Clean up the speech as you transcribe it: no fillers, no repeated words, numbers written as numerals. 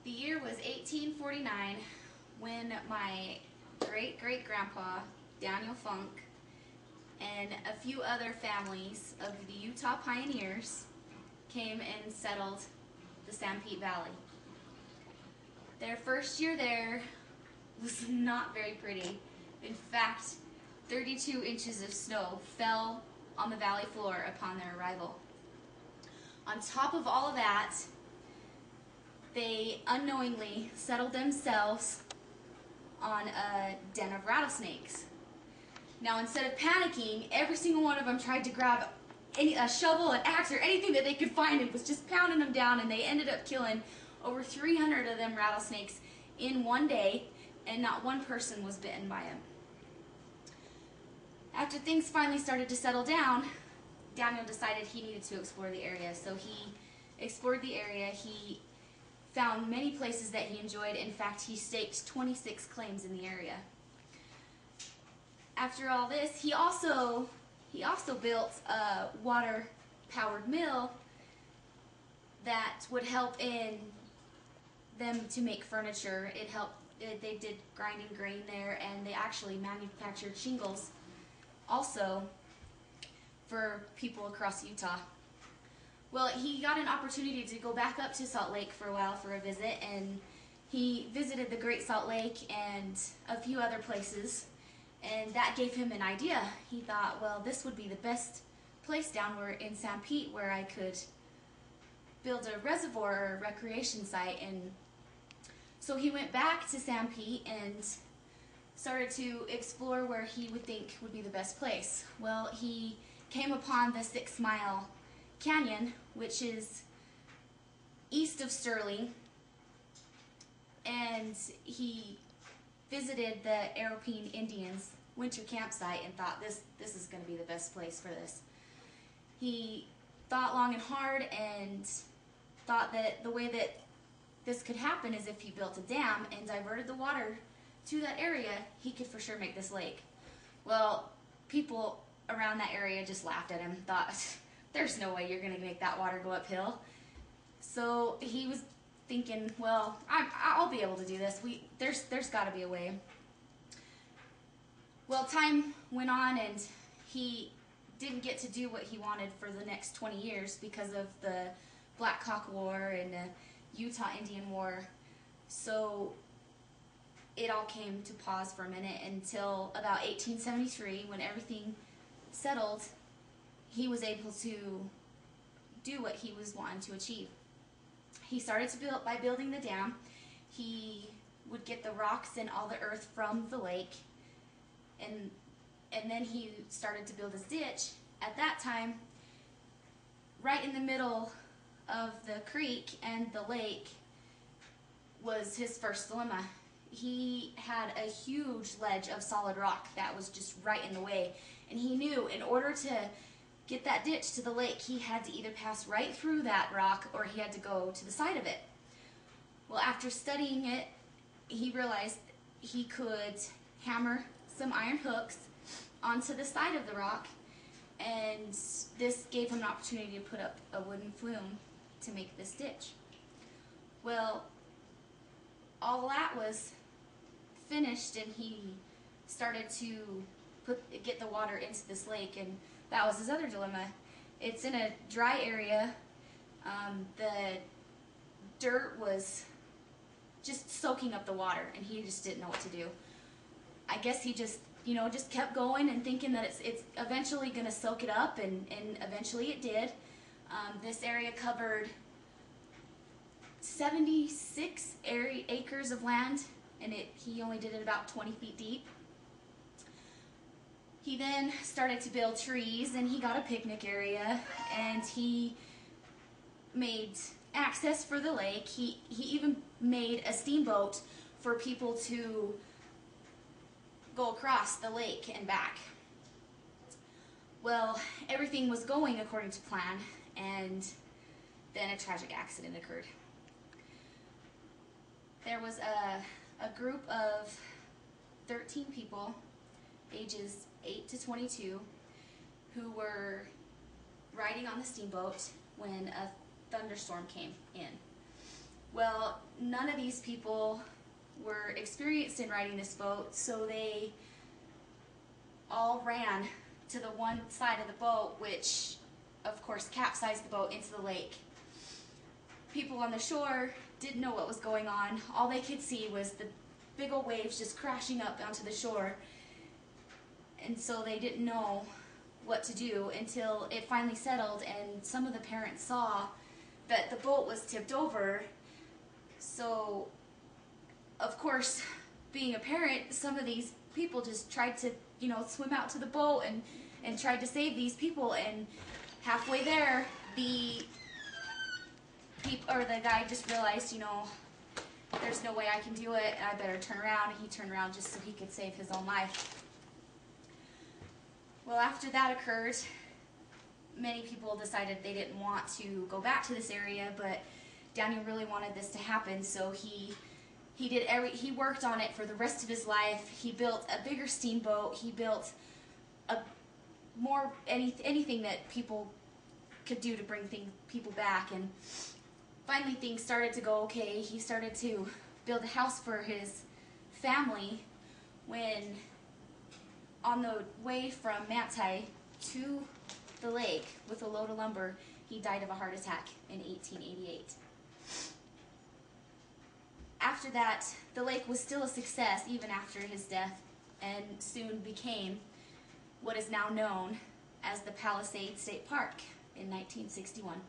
The year was 1849 when my great-great-grandpa, Daniel Funk, and a few other families of the Utah pioneers came and settled the Sanpete Valley. Their first year there was not very pretty. In fact, 32 inches of snow fell on the valley floor upon their arrival. On top of all of that, they unknowingly settled themselves on a den of rattlesnakes. Now, instead of panicking, every single one of them tried to grab a shovel, an axe, or anything that they could find and was just pounding them down, and they ended up killing over 300 of them rattlesnakes in one day, and not one person was bitten by them. After things finally started to settle down, Daniel decided he needed to explore the area. So he explored the area. He found many places that he enjoyed. In fact, he staked 26 claims in the area. After all this, he also built a water-powered mill that would help in them to make furniture. They did grinding grain there, and they actually manufactured shingles also for people across Utah. Well, he got an opportunity to go back up to Salt Lake for a while for a visit, and he visited the Great Salt Lake and a few other places, and that gave him an idea. He thought, well, this would be the best place down where in Sanpete where I could build a reservoir or a recreation site. And so he went back to Sanpete and started to explore where he would think would be the best place. Well, he came upon the 6 Mile Canyon, which is east of Sterling, and he visited the Aropine Indians winter campsite and thought this is going to be the best place for this. He thought long and hard and thought that the way that this could happen is if he built a dam and diverted the water to that area, he could for sure make this lake. Well, people around that area just laughed at him, thought, there's no way you're going to make that water go uphill. So he was thinking, well, I'll be able to do this. There's got to be a way. Well, time went on, and he didn't get to do what he wanted for the next 20 years because of the Black Hawk War and the Utah Indian War. So it all came to pause for a minute until about 1873, when everything settled. He was able to do what he was wanting to achieve. He started to build by building the dam. He would get the rocks and all the earth from the lake, and then he started to build his ditch. At that time, right in the middle of the creek and the lake was his first dilemma. He had a huge ledge of solid rock that was just right in the way, and he knew in order to get that ditch to the lake, he had to either pass right through that rock or he had to go to the side of it. Well, after studying it, he realized he could hammer some iron hooks onto the side of the rock, and this gave him an opportunity to put up a wooden flume to make this ditch. Well, all that was finished, and he started to get the water into this lake, and that was his other dilemma. It's in a dry area. The dirt was just soaking up the water, and he just didn't know what to do. I guess he just kept going and thinking that it's eventually going to soak it up, and eventually it did. This area covered 76 acres of land, and he only did it about 20 feet deep. He then started to build trees, and he got a picnic area, and he made access for the lake. He even made a steamboat for people to go across the lake and back. Well, everything was going according to plan, and then a tragic accident occurred. There was a group of 13 people, ages 8 to 22, who were riding on the steamboat when a thunderstorm came in. Well, none of these people were experienced in riding this boat, so they all ran to the one side of the boat, which of course capsized the boat into the lake. People on the shore didn't know what was going on. All they could see was the big old waves just crashing up onto the shore, and so they didn't know what to do until it finally settled, and some of the parents saw that the boat was tipped over. So of course, being a parent, some of these people just tried to, swim out to the boat and tried to save these people, and halfway there, the guy just realized, there's no way I can do it, and I better turn around. And he turned around just so he could save his own life. Well, after that occurred, many people decided they didn't want to go back to this area, but Daniel really wanted this to happen, so he worked on it for the rest of his life. He built a bigger steamboat. He built anything that people could do to bring people back, and finally things started to go okay. He started to build a house for his family when, on the way from Manti to the lake with a load of lumber, he died of a heart attack in 1888. After that, the lake was still a success even after his death, and soon became what is now known as the Palisades State Park in 1961.